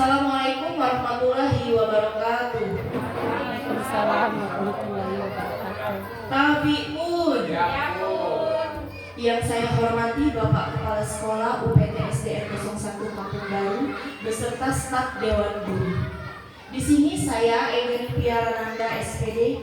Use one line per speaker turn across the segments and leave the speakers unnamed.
Assalamualaikum warahmatullahi wabarakatuh.
Waalaikumsalam warahmatullahi wabarakatuh.
Tabiun. Yang saya hormati Bapak Kepala Sekolah UPT SDN 01 Kampung Baru beserta staf Dewan Guru. Di sini saya Egeni Piarananda SPD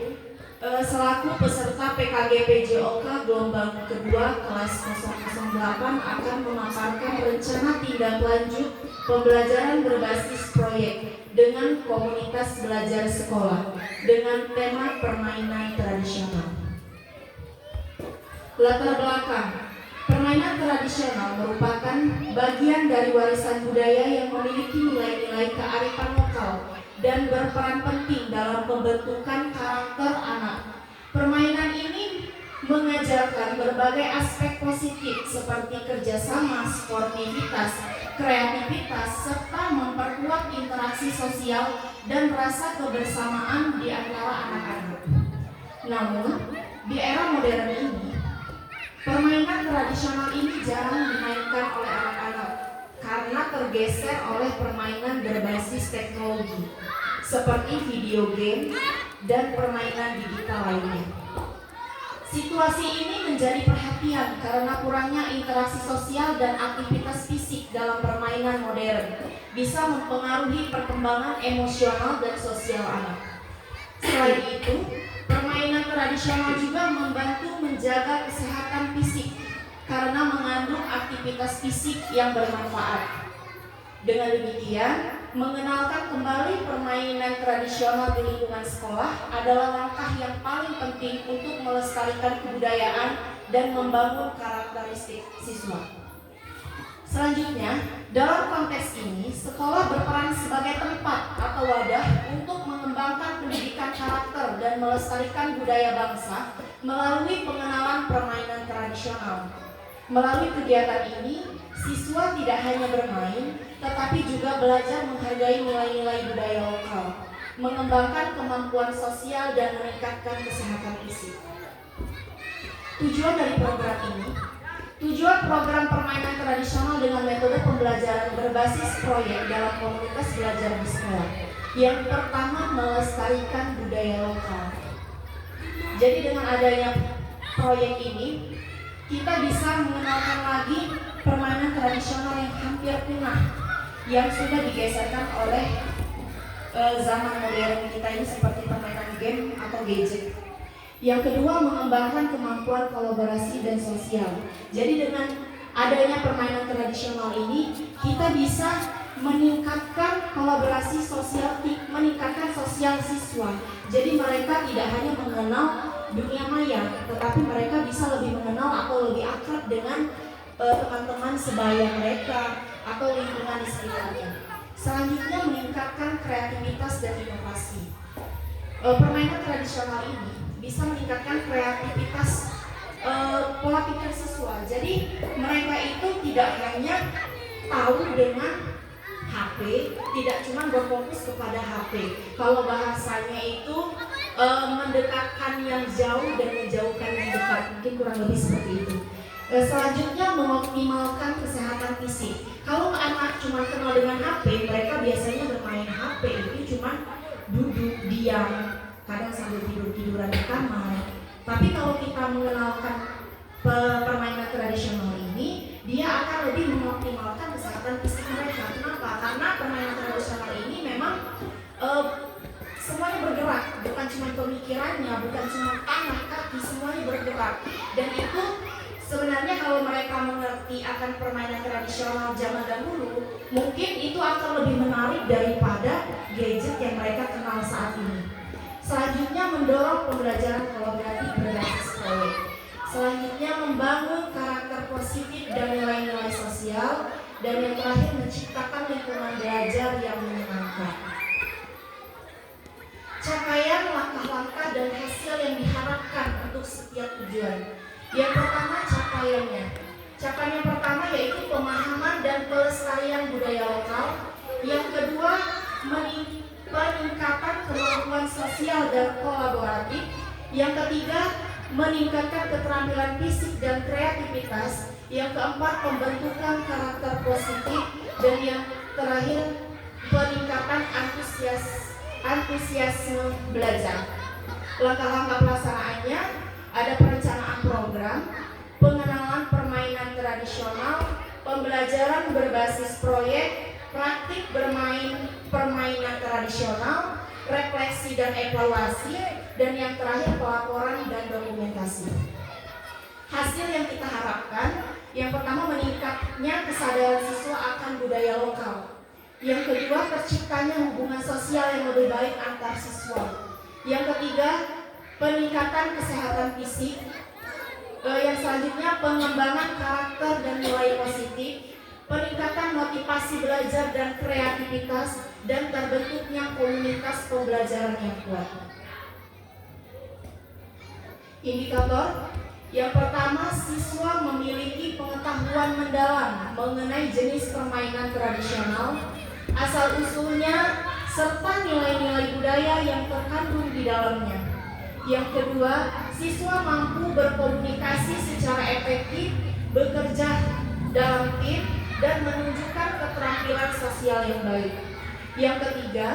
selaku peserta PKG PJOK gelombang kedua kelas 008 akan memaparkan rencana tindak lanjut pembelajaran berbasis proyek dengan komunitas belajar sekolah dengan tema permainan tradisional. Latar belakang: permainan tradisional merupakan bagian dari warisan budaya yang memiliki nilai-nilai kearifan lokal dan berperan penting dalam pembentukan karakter anak. Permainan ini mengajarkan berbagai aspek positif seperti kerjasama, sportivitas, kreativitas, serta memperkuat interaksi sosial dan rasa kebersamaan di antara anak-anak. Namun, di era modern ini, permainan tradisional ini jarang dimainkan oleh anak-anak karena tergeser oleh permainan berbasis teknologi seperti video game dan permainan digital lainnya. Situasi ini menjadi perhatian karena kurangnya interaksi sosial dan aktivitas fisik dalam permainan modern bisa mempengaruhi perkembangan emosional dan sosial anak. Selain itu, permainan tradisional juga membantu menjaga kesehatan fisik karena mengandung aktivitas fisik yang bermanfaat. Dengan demikian, mengenalkan kembali permainan tradisional di lingkungan sekolah adalah langkah yang paling penting untuk melestarikan kebudayaan dan membangun karakteristik siswa. Selanjutnya, dalam konteks ini, sekolah berperan sebagai tempat atau wadah untuk mengembangkan pendidikan karakter dan melestarikan budaya bangsa melalui pengenalan permainan tradisional. Melalui kegiatan ini, siswa tidak hanya bermain, tetapi juga belajar menghargai nilai-nilai budaya lokal, mengembangkan kemampuan sosial dan meningkatkan kesehatan fisik. Tujuan program permainan tradisional dengan metode pembelajaran berbasis proyek dalam komunitas belajar di sekolah. Yang pertama, melestarikan budaya lokal. Jadi dengan adanya proyek ini, kita bisa mengenalkan lagi permainan tradisional yang hampir punah, yang sudah digeserkan oleh zaman modern kita ini seperti permainan game atau gadget. Yang kedua, mengembangkan kemampuan kolaborasi dan sosial. Jadi dengan adanya permainan tradisional ini, kita bisa meningkatkan kolaborasi sosial, meningkatkan sosial siswa. Jadi mereka tidak hanya mengenal dunia maya, tetapi mereka bisa lebih mengenal atau lebih akrab dengan teman-teman sebaya mereka atau lingkungan di sekitarnya. Selanjutnya, meningkatkan kreativitas dan inovasi. Permainan tradisional ini bisa meningkatkan kreativitas pola pikir siswa. Jadi mereka itu tidak hanya tahu dengan HP, tidak cuma berfokus kepada HP. Kalau bahasanya itu mendekatkan yang jauh dan menjauhkan yang dekat, mungkin kurang lebih seperti itu. Selanjutnya, mengoptimalkan kesehatan fisik. Kalau anak cuma kenal dengan HP, mereka biasanya bermain HP itu cuma duduk diam, kadang sambil tiduran di kamar. Tapi kalau kita mengenalkan permainan tradisional ini, dia akan lebih mengoptimalkan kesehatan fisik mereka. Kenapa? Karena permainan tradisional ini memang semuanya bergerak, bukan cuma pemikirannya, bukan cuma tangan, kaki, semuanya bergerak. Dan itu sebenarnya kalau mereka mengerti akan permainan tradisional zaman dahulu, mungkin itu akan lebih menarik daripada gadget yang mereka kenal saat ini. Selanjutnya, mendorong pembelajaran kolaboratif berbasis proyek. Selanjutnya, membangun karakter positif dan nilai-nilai sosial. Dan yang terakhir, menciptakan lingkungan belajar yang menyenangkan. Capaian, langkah-langkah, dan hasil yang diharapkan untuk setiap tujuan. Yang pertama, capaiannya. Capaian yang pertama yaitu pemahaman dan pelestarian budaya lokal. Yang kedua, peningkatan kemampuan sosial dan kolaboratif. Yang ketiga, meningkatkan keterampilan fisik dan kreativitas. Yang keempat, pembentukan karakter positif. Dan yang terakhir, antusiasme belajar. Langkah-langkah pelaksanaannya ada perencanaan program, pengenalan permainan tradisional, pembelajaran berbasis proyek, praktik bermain permainan tradisional, refleksi dan evaluasi, dan yang terakhir pelaporan dan dokumentasi. Hasil yang kita harapkan, yang pertama meningkatnya kesadaran siswa akan budaya lokal. Yang kedua, terciptanya hubungan sosial yang lebih baik antar siswa. Yang ketiga, peningkatan kesehatan fisik. Yang selanjutnya, pengembangan karakter dan nilai positif, peningkatan motivasi belajar dan kreativitas, dan terbentuknya komunitas pembelajaran yang kuat. Indikator yang pertama, siswa memiliki pengetahuan mendalam mengenai jenis permainan tradisional, asal-usulnya, serta nilai-nilai budaya yang terkandung di dalamnya. Yang kedua, siswa mampu berkomunikasi secara efektif, bekerja dalam tim, dan menunjukkan keterampilan sosial yang baik. Yang ketiga,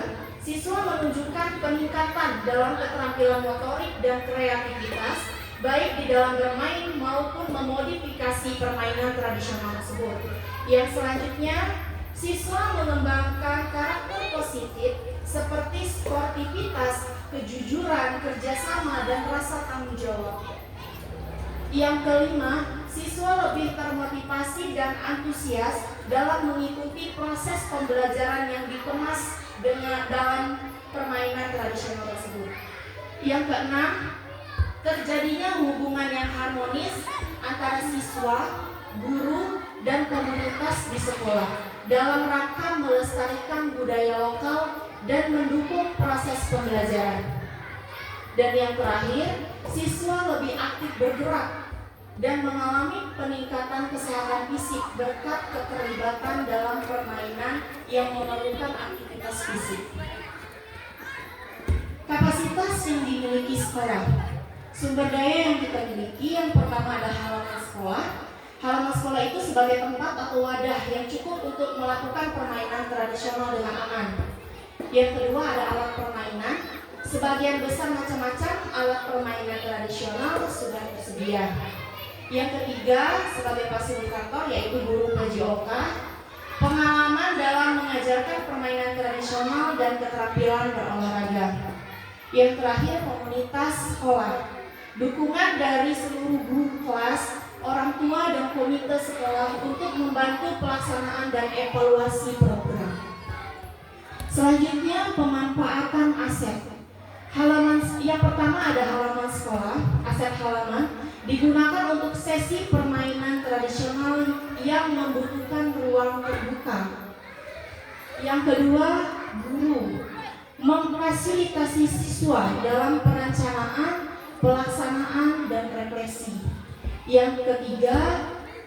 siswa menunjukkan peningkatan dalam keterampilan motorik dan kreativitas, baik di dalam bermain maupun memodifikasi permainan tradisional tersebut. Yang selanjutnya, siswa mengembangkan karakter positif seperti sportivitas, kejujuran, kerjasama, dan rasa tanggung jawab. Yang kelima, siswa lebih termotivasi dan antusias dalam mengikuti proses pembelajaran yang dikemas dengan dalam permainan tradisional tersebut. Yang keenam, terjadinya hubungan yang harmonis antara siswa, guru, dan komunitas di sekolah dalam rangka melestarikan budaya lokal dan mendukung proses pembelajaran. Dan yang terakhir, siswa lebih aktif bergerak dan mengalami peningkatan kesehatan fisik berkat keterlibatan dalam permainan yang memerlukan aktivitas fisik. Kapasitas yang dimiliki sekolah. Sumber daya yang kita miliki, yang pertama ada halaman sekolah. Halaman sekolah itu sebagai tempat atau wadah yang cukup untuk melakukan permainan tradisional dengan aman. Yang kedua ada alat permainan. Sebagian besar macam-macam alat permainan tradisional sudah tersedia. Yang ketiga sebagai fasilitator yaitu guru PJOK, pengalaman dalam mengajarkan permainan tradisional dan keterampilan berolahraga. Yang terakhir komunitas sekolah, dukungan dari seluruh guru kelas, orang tua dan komite sekolah untuk membantu pelaksanaan dan evaluasi program. Selanjutnya pemanfaatan aset. Halaman yang pertama ada halaman sekolah, aset halaman digunakan untuk sesi permainan tradisional yang membutuhkan ruang terbuka. Yang kedua, guru memfasilitasi siswa dalam perencanaan, pelaksanaan, dan refleksi. Yang ketiga,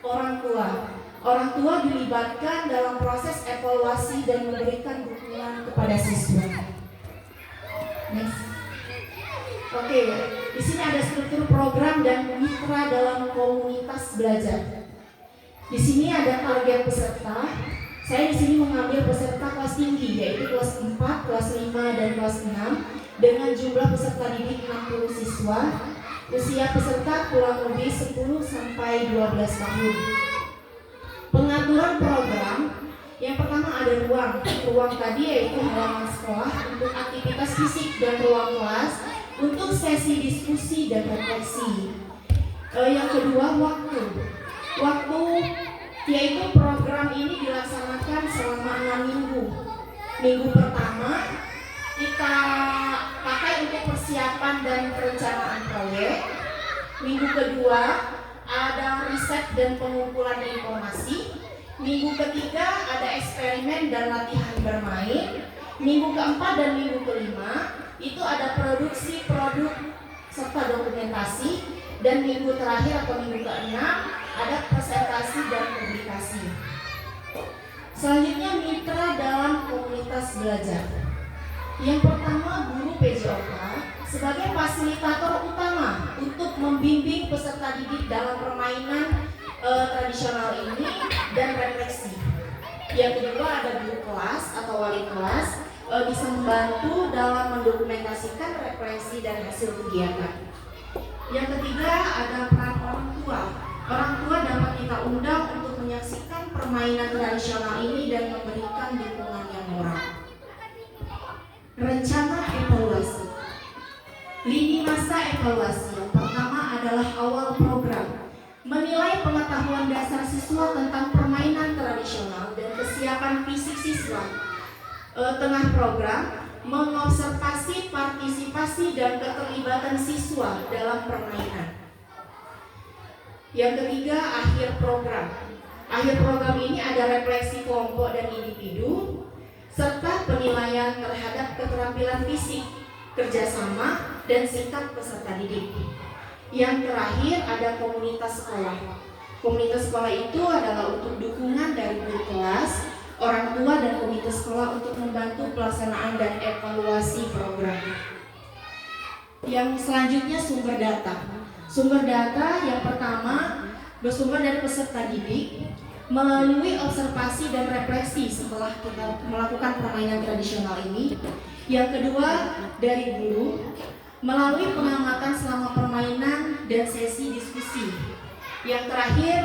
orang tua. Orang tua dilibatkan dalam proses evaluasi dan memberikan dukungan kepada siswa. Next. Oke, di sini ada struktur program dan mitra dalam komunitas belajar. Di sini ada target peserta. Saya di sini mengambil peserta kelas tinggi yaitu kelas 4, kelas 5, dan kelas 6 dengan jumlah peserta didik 60 siswa. Usia peserta kurang lebih 10 sampai 12 tahun. Pengaturan program, yang pertama ada ruang tadi yaitu halaman sekolah untuk aktivitas fisik dan ruang kelas untuk sesi diskusi dan refleksi. Yang kedua waktu yaitu program ini dilaksanakan selama 6 minggu. Minggu pertama kita pakai untuk persiapan dan perencanaan proyek. Minggu kedua ada riset dan pengumpulan informasi. Minggu ketiga ada eksperimen dan latihan bermain. Minggu keempat dan minggu kelima itu ada produksi produk serta dokumentasi. Dan minggu terakhir atau minggu keenam ada presentasi dan publikasi. Selanjutnya mitra dalam komunitas belajar. Yang pertama guru PJOK sebagai fasilitator utama untuk membimbing peserta didik dalam permainan tradisional ini dan refleksi. Yang kedua ada guru kelas atau wali kelas bisa membantu dalam mendokumentasikan referensi dan hasil kegiatan. Yang ketiga ada peran orang tua. Orang tua dapat kita undang untuk menyaksikan permainan tradisional ini dan memberikan dukungan yang moral. Rencana evaluasi. Lini masa evaluasi yang pertama adalah awal program. Menilai pengetahuan dasar siswa tentang permainan tradisional dan kesiapan fisik siswa. Tengah program, mengobservasi partisipasi dan keterlibatan siswa dalam permainan. Yang ketiga, akhir program. Akhir program ini ada refleksi kelompok dan individu, serta penilaian terhadap keterampilan fisik, kerjasama, dan sikap peserta didik. Yang terakhir ada komunitas sekolah. Komunitas sekolah itu adalah untuk dukungan dari guru kelas, orang tua, dan komite sekolah untuk membantu pelaksanaan dan evaluasi program. Yang selanjutnya sumber data. Sumber data yang pertama bersumber dari peserta didik melalui observasi dan refleksi setelah kita melakukan permainan tradisional ini. Yang kedua dari guru melalui pengamatan selama permainan dan sesi diskusi. Yang terakhir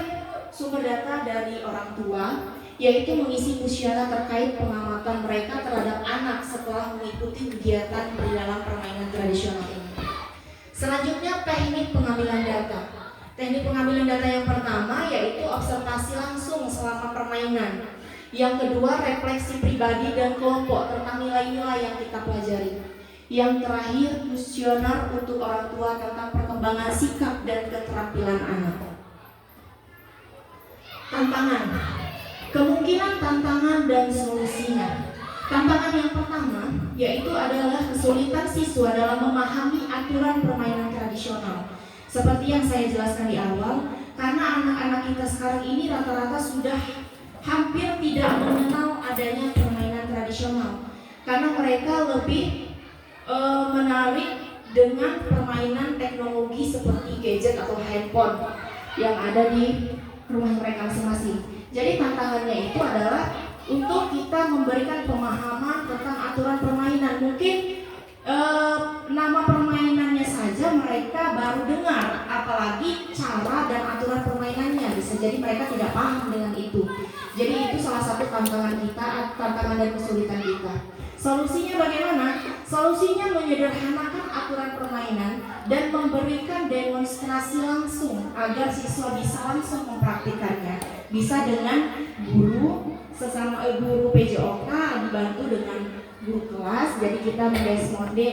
sumber data dari orang tua, yaitu mengisi kuesioner terkait pengamatan mereka terhadap anak setelah mengikuti kegiatan di dalam permainan tradisional ini. Selanjutnya teknik pengambilan data. Teknik pengambilan data yang pertama yaitu observasi langsung selama permainan. Yang kedua refleksi pribadi dan kelompok tentang nilai-nilai yang kita pelajari. Yang terakhir kuesioner untuk orang tua tentang perkembangan sikap dan keterampilan anak. Tantangan. Kemungkinan tantangan dan solusinya. Tantangan yang pertama yaitu adalah kesulitan siswa dalam memahami aturan permainan tradisional. Seperti yang saya jelaskan di awal, karena anak-anak kita sekarang ini rata-rata sudah hampir tidak mengenal adanya permainan tradisional. Karena mereka lebih menarik dengan permainan teknologi seperti gadget atau handphone yang ada di rumah mereka masing-masing. Jadi tantangannya itu adalah untuk kita memberikan pemahaman tentang aturan permainan. Mungkin nama permainannya saja mereka baru dengar, apalagi cara dan aturan permainannya. Bisa jadi mereka tidak paham dengan itu. Jadi itu salah satu tantangan kita, tantangan dan kesulitan kita. Solusinya bagaimana? Solusinya menyederhanakan aturan permainan dan memberikan demonstrasi langsung agar siswa bisa langsung mempraktikannya. Bisa dengan guru sesama guru PJOK dibantu dengan guru kelas. Jadi kita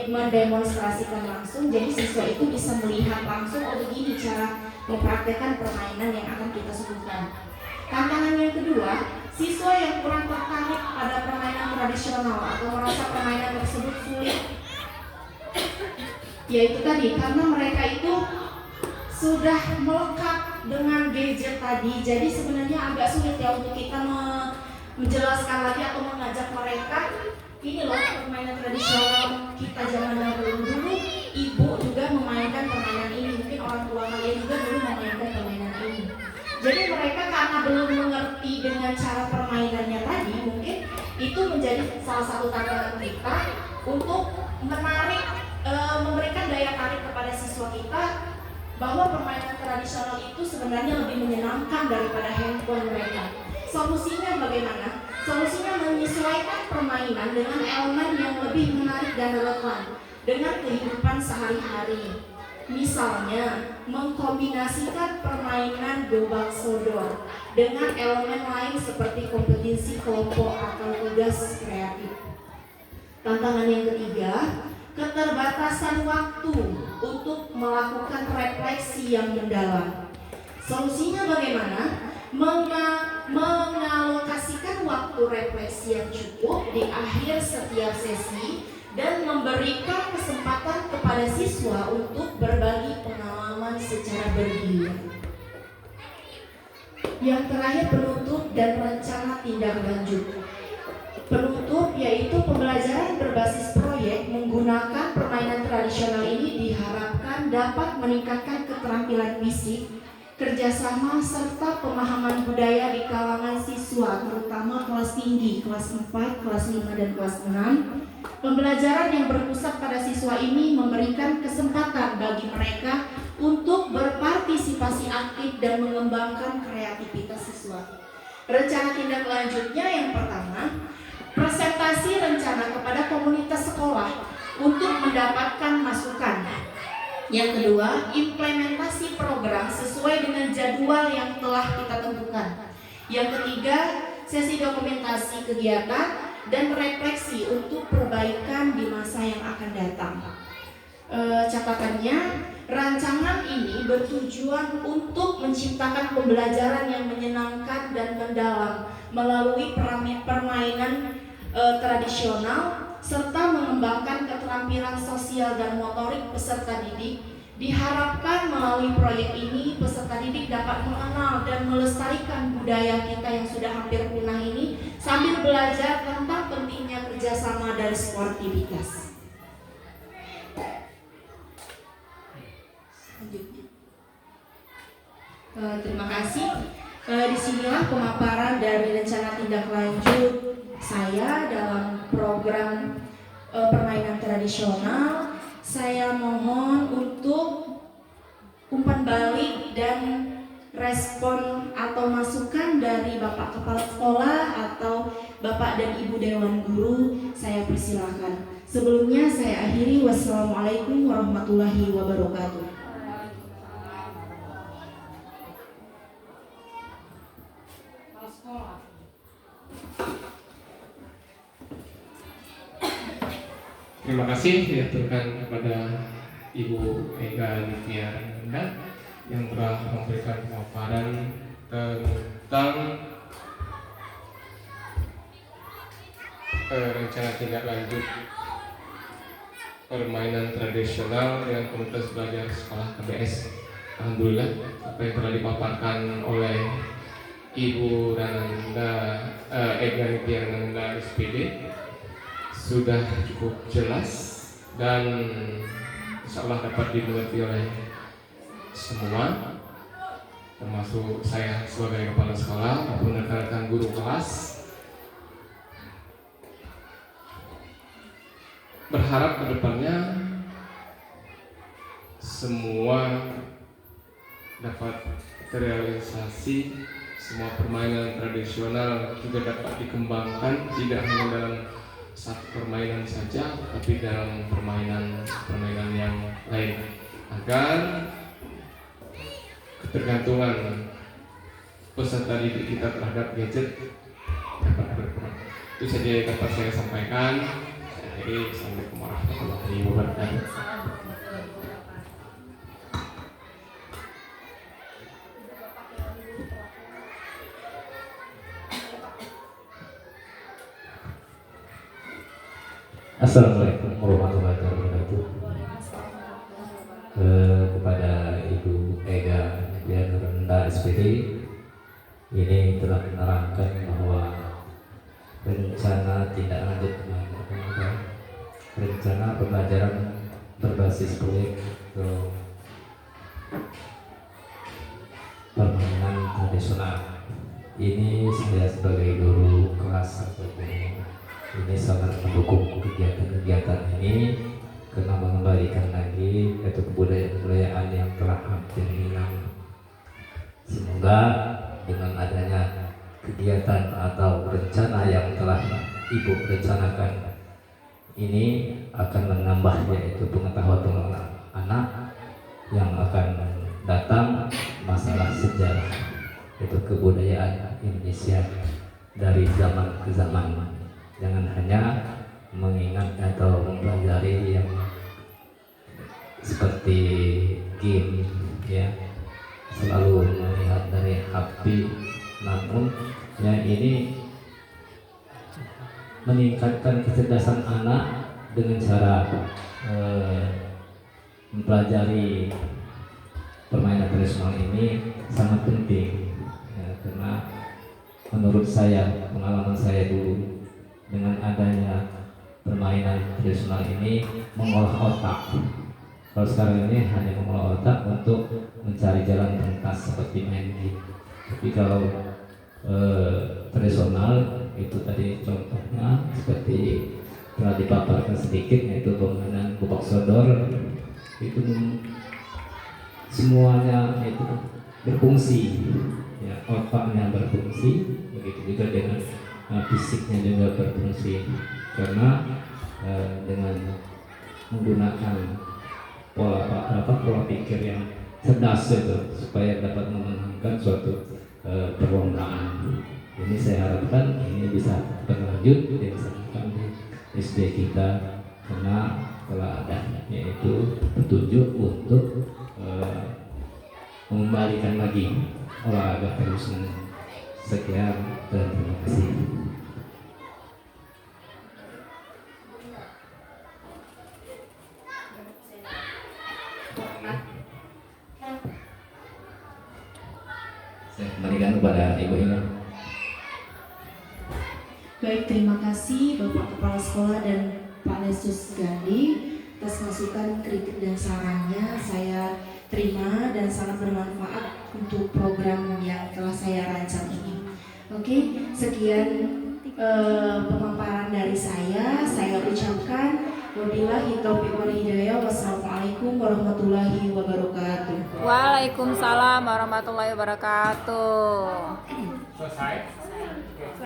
mendemonstrasikan langsung. Jadi siswa itu bisa melihat langsung, oh begini cara mempraktikkan permainan yang akan kita suguhkan. Tantangan yang kedua, siswa yang kurang tertarik pada permainan tradisional atau merasa permainan tersebut sulit, yaitu tadi karena mereka itu sudah melekat dengan gadget tadi. Jadi sebenarnya agak sulit ya untuk kita menjelaskan lagi atau mengajak mereka, ini loh permainan tradisional kita zaman dulu, ibu juga memainkan permainan ini, mungkin orang tua kalian juga dulu memainkan permainan ini. Jadi mereka karena belum mengerti dengan cara permainannya tadi, mungkin itu menjadi salah satu tantangan kita untuk menarik, memberikan daya tarik kepada siswa kita bahwa permainan tradisional itu sebenarnya lebih menyenangkan daripada handphone mereka. Solusinya bagaimana? Solusinya menyesuaikan permainan dengan elemen yang lebih menarik dan relevan dengan kehidupan sehari-hari. Misalnya, mengkombinasikan permainan gobak sodor dengan elemen lain seperti kompetisi kelompok atau tugas kreatif. Tantangan yang ketiga, keterbatasan waktu untuk melakukan refleksi yang mendalam. Solusinya bagaimana? Mengalokasikan waktu refleksi yang cukup di akhir setiap sesi dan memberikan kesempatan kepada siswa untuk berbagi pengalaman secara bergiliran. Yang terakhir, penutup dan rencana tindak lanjut. Penutup yaitu pembelajaran berbasis proyek menggunakan permainan tradisional ini diharapkan dapat meningkatkan keterampilan fisik, kerjasama, serta pemahaman budaya di kalangan siswa, terutama pertama kelas tinggi, kelas 4, kelas 5, dan kelas 6. Pembelajaran yang berpusat pada siswa ini memberikan kesempatan bagi mereka untuk berpartisipasi aktif dan mengembangkan kreativitas siswa. Rencana tindak lanjutnya yang pertama, presentasi rencana kepada komunitas sekolah untuk mendapatkan masukan. Yang kedua, implementasi program sesuai dengan jadwal yang telah kita tentukan. Yang ketiga, sesi dokumentasi kegiatan dan refleksi untuk perbaikan di masa yang akan datang. Catatannya, rancangan ini bertujuan untuk menciptakan pembelajaran yang menyenangkan dan mendalam melalui permainan tradisional serta mengembangkan keterampilan sosial dan motorik peserta didik. Diharapkan melalui proyek ini peserta didik dapat mengenal dan melestarikan budaya kita yang sudah hampir punah ini sambil belajar tentang pentingnya kerjasama dan sportivitas. Terima kasih. Disinilah pemaparan dari rencana tindak lanjut saya dalam program permainan tradisional. Saya mohon untuk umpan balik dan respon atau masukan dari Bapak Kepala Sekolah atau Bapak dan Ibu Dewan Guru. Saya persilahkan. Sebelumnya saya akhiri. Wassalamualaikum warahmatullahi wabarakatuh.
Terima kasih diaturkan kepada Ibu Ega Nitya Renanda yang telah memberikan pemaparan tentang rencana tindak lanjut permainan tradisional dengan komunitas belajar sekolah KBS. Alhamdulillah apa yang telah dipaparkan oleh Ibu Ega Nitya Renanda SPD sudah cukup jelas dan insya Allah dapat dimengerti oleh semua, termasuk saya sebagai kepala sekolah maupun rekan-rekan guru kelas. Berharap ke depannya semua dapat terrealisasi, semua permainan tradisional juga dapat dikembangkan, tidak hanya dalam satu permainan saja, tapi dalam permainan yang lain, agar ketergantungan peserta didik kita terhadap gadget dapat berkurang. Itu saja yang dapat saya sampaikan. Saya akhiri. Assalamualaikum warahmatullahi wabarakatuh.
Assalamualaikum warahmatullahi wabarakatuh. Kepada Ibu Ega Nitya Renanda SPD, ini telah menerangkan bahwa rencana tindak lanjut rencana pembelajaran berbasis proyek permainan tradisional. Ini saya sebagai guru kelas atau ini sangat mendukung kegiatan-kegiatan ini karena mengembalikan lagi yaitu kebudayaan yang telah hampir hilang. Semoga dengan adanya kegiatan atau rencana yang telah Ibu rencanakan ini akan menambah yaitu pengetahuan anak yang akan datang masalah sejarah yaitu kebudayaan Indonesia dari zaman ke zaman. Jangan hanya mengingat atau mempelajari yang seperti game ya, selalu melihat dari HP, namun yang ini meningkatkan kecerdasan anak dengan cara mempelajari permainan tradisional ini sangat penting ya, karena menurut saya, pengalaman saya dulu, dengan adanya permainan tradisional ini mengolah otak. Kalau sekarang ini hanya mengolah otak untuk mencari jalan pintas seperti main game. Tapi kalau tradisional. Itu tadi contohnya seperti telah dipaparkan sedikit, yaitu penganan kupak sodor. Itu semuanya itu berfungsi, ya, otaknya berfungsi, begitu juga dengan fisiknya juga berfungsi, karena dengan menggunakan pola pikir yang cerdas itu supaya dapat memenangkan suatu perlombaan. Ini saya harapkan ini bisa berlanjut dilaksanakan di SD kita, karena telah ada yaitu petunjuk untuk mengembalikan lagi olahraga tradisional. Sekian dan terima kasih. Saya kembalikan kepada Ibu Ina.
Baik, terima kasih Bapak Kepala Sekolah dan Pak Lesus Gandhi atas masukan, kritik dan sarannya. Saya terima dan sangat bermanfaat untuk program yang telah saya rancang ini. Oke, sekian pemaparan dari saya. Saya ucapkan wabillahi taufiq wal hidayah. Wassalamualaikum warahmatullahi wabarakatuh.
Waalaikumsalam warahmatullahi wabarakatuh.
Selesai.